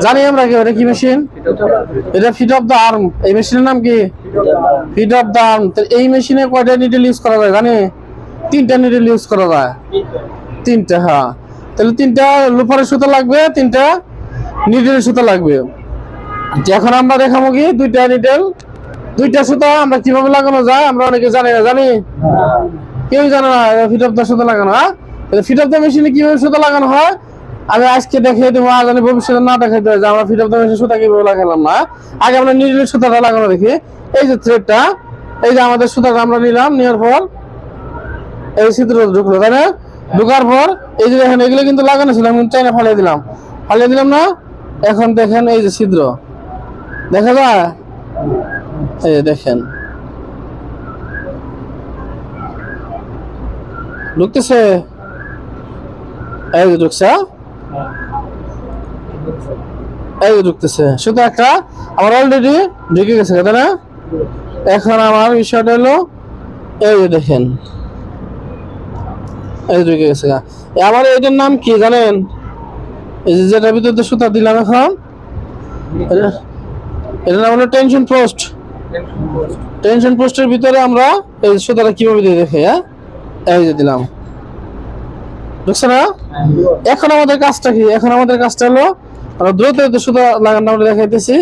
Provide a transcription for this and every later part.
জানি আমরা কি এটা কি মেশিন? এটা ফিট অফ দ্য আর্ম। এই মেশিনের নাম কি? Fit of the arm. এই মেশিনে কয়টা নিডল ইউজ করা যায় জানি? 3টা নিডল ইউজ করা যায়। 3টা, হ্যাঁ। তাহলে 3টা লুফারের সুতা লাগবে, 3টা নিডলের সুতা লাগবে। এখন আমরা দেখাবো কি 2টা নিডল 2টা সুতা আমরা কিভাবে লাগানো যায় আমরা অনেকে জানি না, জানি? কেউ জানে না ফিট অফ দ্য সুতা লাগানো। হ্যাঁ, ফিট অফ দ্য মেশিনে কিভাবে সুতা লাগানো হয় আমি আজকে দেখিয়ে দেবো, আজ আমি ভবিষ্যতে না দেখাইতে হয় যে আমরা ফিট অফ দ্য মেশিন সুতা কিভাবে লাগালাম না। আগে আমরা নিডলের সুতাটা লাগানো দেখি। এই যে থ্রেডটা, এই যে আমাদের সুতাটা আমরা নিলাম, নেওয়ার পর এই ছিদ্র ঢুকলো, তাই না? ঢুকার পর এই যে দেখেন এগুলো কিন্তু লাগানো ছিল, আমি চাইনা ফালিয়ে দিলাম না। এখন দেখেন এই যে ছিদ্র দেখা যায়, এই দেখেন ঢুকতেছে, এই যে ঢুকছে, এই যে ঢুকতেছে সুতো একটা আমার অলরেডি ঢুকে গেছে, তাই না? এখন আমার বিষয়টা হলো এই যে দেখেন এই যে ঢুকে গেছে। আমার এটার নাম কি জানেন? এই যে যেটার ভিতরে সুতা দিলাম এখন, এটার নাম হলো টেনশন পোস্ট। টেনশন পোস্টের ভিতরে আমরা এই সুতাটা কিভাবে দিয়ে দেখে, হ্যাঁ এই যে দিলাম, বুঝছো না? এখন আমাদের কাজটা কি? এখন আমাদের কাজটা হলো আমরা দ্রুত সুতা লাগানো আমরা দেখাইতেছি।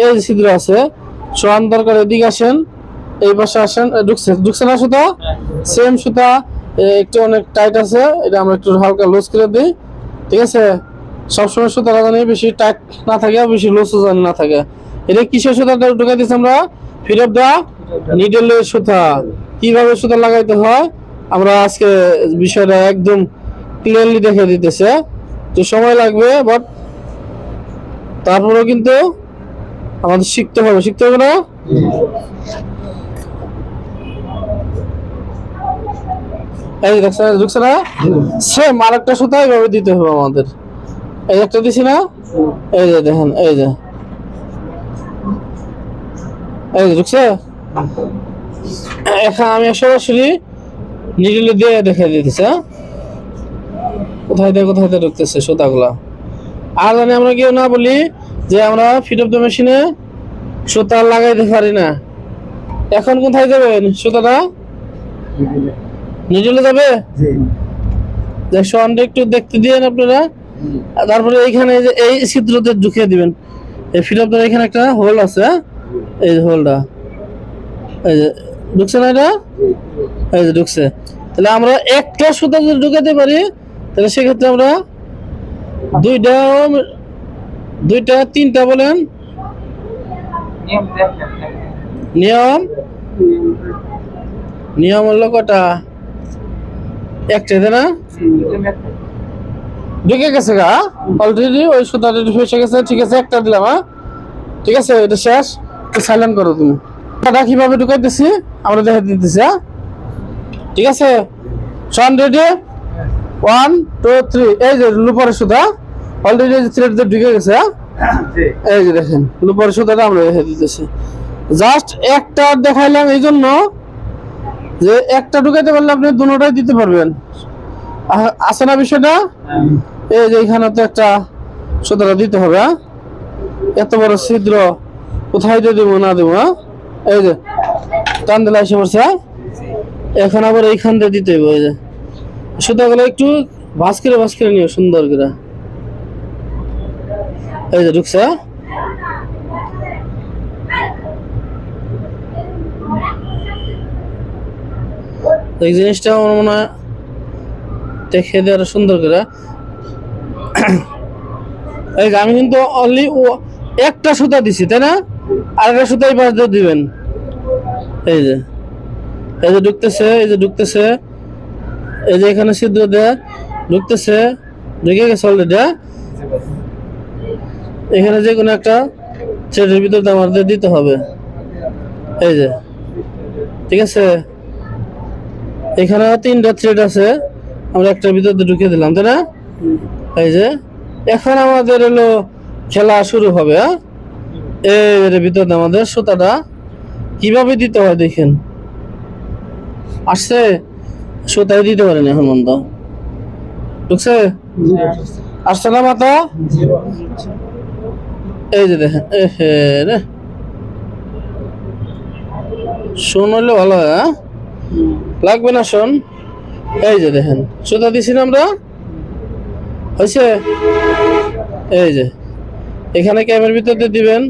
এই যে ছিদ্র আছে, সোয়ান দরকার, এদিকে আসেন, এই পাশে আসেন। ঢুকছে না সুতা? সেম সুতা, একটু অনেক টাইট আছে, এটা আমরা একটু হালকা লুজ করে দিই, ঠিক আছে? সবসময় সুতা লাগানো বেশি টাইট না থাকে, বেশি লুজ না থাকে। এটা কিসের সুতা ঢুকাই দিচ্ছি আমরা? ফিট অফ দা নিডলের সুতা। কিভাবে সুতা লাগাইতে হয় আমরা আজকে বিষয়টা একদম ক্লিয়ারলি দেখে দিতেছে। তো সময় লাগবে, বাট তারপরেও কিন্তু আমাদের শিখতে হবে না? এই ঢুকছে না? সেম আরেকটা সুতা এইভাবে দিতে হবে আমাদের। এই একটা দিছি না, এই যে দেখেন, এই যে ঢুকছে। এখন আমি সরাসরি নিডল দিয়ে দেখে দিতেছে কোথায় ঢুকতেছে সুতাগুলা। আর জানি আমরা কেউ না বলি যে আমরা ফিট অফ দ্য মেশিনে সুতা লাগাইতে পারি না। এখন কোথায় যাবেন সুতাটা? নিডলে যাবে। সোয়ানটা একটু দেখতে দিয়েন আপনারা। তারপরে এইখানে যে এই ছিদ্রতে ঢুকিয়ে দিবেন। এই ফিট অফ দ্য এখানে একটা হোল আছে, এই যে হোলটা, এই যে ঢুকছে না এটা? এই যে ঢুকছে। তাহলে আমরা একটা সুতা যদি ঢুকাতে পারি তাহলে সেক্ষেত্রে আমরা দুইটা 3টা বলেন নিয়ম হলো কটা? একটা, তাই না? ঢুকে গেছে গা অলরেডি, ওই সুতাটা ফেসে গেছে, ঠিক আছে? একটা দিলাম, হ্যাঁ ঠিক আছে, এটা শেষ। সাইলেন্ট করো তুমি। এটা কিভাবে ঢুকাইতেছি আমরা দেখে দিতেছি, হ্যাঁ ঠিক আছে? সন রেডি, 1 2 3। এই যে লুপারের সুতা অলরেডি থ্রেড ঢুকে গেছে, এই যে দেখেন লুপারের সুতাটা আমরা দেখে দিতেছি। জাস্ট একটা দেখাইলাম এই জন্য যে একটা ঢুকাইতে পারলে আপনি দুটোটাই দিতে পারবেন। আছে না বিষয়টা? এই যে এখানে তো একটা সুতাটা দিতে হবে, এত বড় ছিদ্র কোথায় দিয়ে দেবো না দেবো, হ্যাঁ এই যে টান দিলে এসে পড়ছে। এখন আবার এইখান দিয়ে দিতে হবে। ওই যে সুতাগুলো একটু ভাঁজ করে নিও সুন্দর করে, এই যে ঢুকছে। এই জিনিসটা আমার মনে হয় দেখে দিয়ে আরো সুন্দর করে। এই যে আমি কিন্তু অনলি একটা সুতা দিছি, তাই না? আর একটা সুতা এই পাশ দিয়ে দিবেন। এই যে ঢুকতেছে, এই যে এখানে ছিদ্র দেয়া ঢুকতেছে, ঢুকে গেছে অলরেডি। এখানে যে কোনো একটা থ্রেডের ভিতরে আমাদের দিতে হবে, এই যে ঠিক আছে? এখানে 3টা থ্রেড আছে, আমরা একটার ভিতরে ঢুকিয়ে দিলাম, তাই না? এই যে এখন আমাদের হলো খেলা শুরু হবে, হ্যাঁ? এর ভিতরে আমাদের সুতাটা কিভাবে দিতে হয় দেখেন। আসছে সুতাই দিতে পারেন এখন বন্ধ, ঢুকছে? আসছে না মাথা? এই যে দেখেন এহে রে, শোন হইলে ভালো হয়। হ্যাঁ? লাগবে না শোন। এই যে দেখেন সুতা দিছি না আমরা, হয়েছে। এই যে এখানে ক্যামের ভিতরে দিবেন,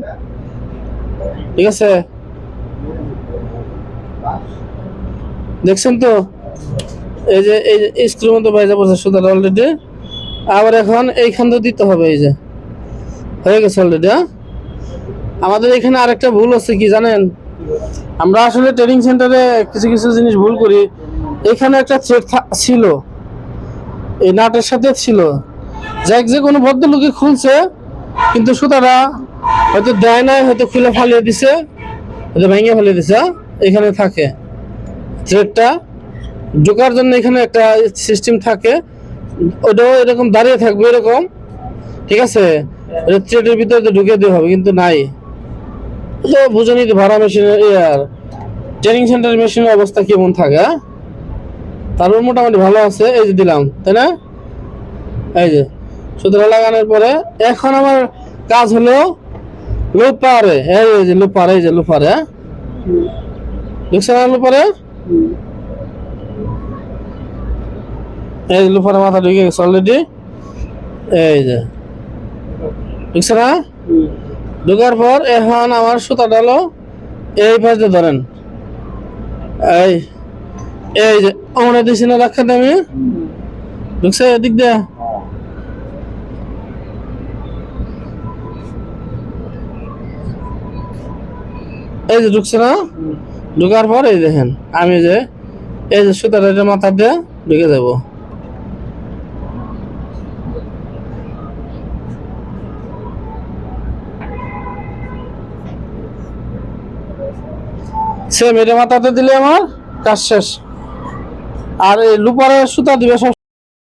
ঠিক আছে, দেখছেন তো। এই যে স্ক্রুর মতো বাইরে পড়ছে সুতাটা অলরেডি। আবার এখন এইখান দিয়ে দিতে হবে। এই যে হয়ে গেছে অলরেডি। আমাদের এখানে আরেকটা ভুল হচ্ছে কি জানেন, আমরা আসলে ট্রেনিং সেন্টারে কিছু কিছু জিনিস ভুল করি। এখানে একটা থ্রেড ছিল, এই নাটের সাথে ছিল, যাক যে কোনো ভদ্রলোকে খুলছে, কিন্তু সুতাটা হয়তো দেয় নাই, হয়তো খুলে ফালিয়ে দিছে, হয়তো ভেঙে ফালিয়ে দিছে। এখানে থাকে থ্রেডটা ঢোকার জন্য, এখানে একটা সিস্টেম থাকে, ওটাও এরকম দাঁড়িয়ে থাকবে এরকম, ঠিক আছে। থ্রেডের ভিতরে ঢুকে দেওয়া হবে, কিন্তু নাই। তো বুঝে নিতে ভাড়া মেশিনের আর ট্রেনিং সেন্টারের মেশিনের অবস্থা কেমন থাকে। হ্যাঁ? তারপর মোটামুটি ভালো আছে। এই যে দিলাম, তাই না? এই যে সুতরাং লাগানোর পরে এখন আমার কাজ হলো লোপারে। এই যে লোপারে, এই যে লোপারে, দেখছেন লোপারে, এই লোপারে মাথা ঢুকে গেছে অলরেডি। এই যে দেখছে না, ঢোকার পর এখন আমার সুতাটা হলো এই পাশে ধরেন, এই এই যে আমরা দিছি না রাখাতে আমি, ঢুকছে এদিক দিয়ে। এই যে ঢুকছে না, ঢোকার পর এই দেখেন আমি যে এই যে সুতাটা মাথা দিয়ে ঢুকে যাব। সেম এটা মাথাতে দিলে আমার কাজ শেষ। আর এই লুপারের সুতা দিবে সব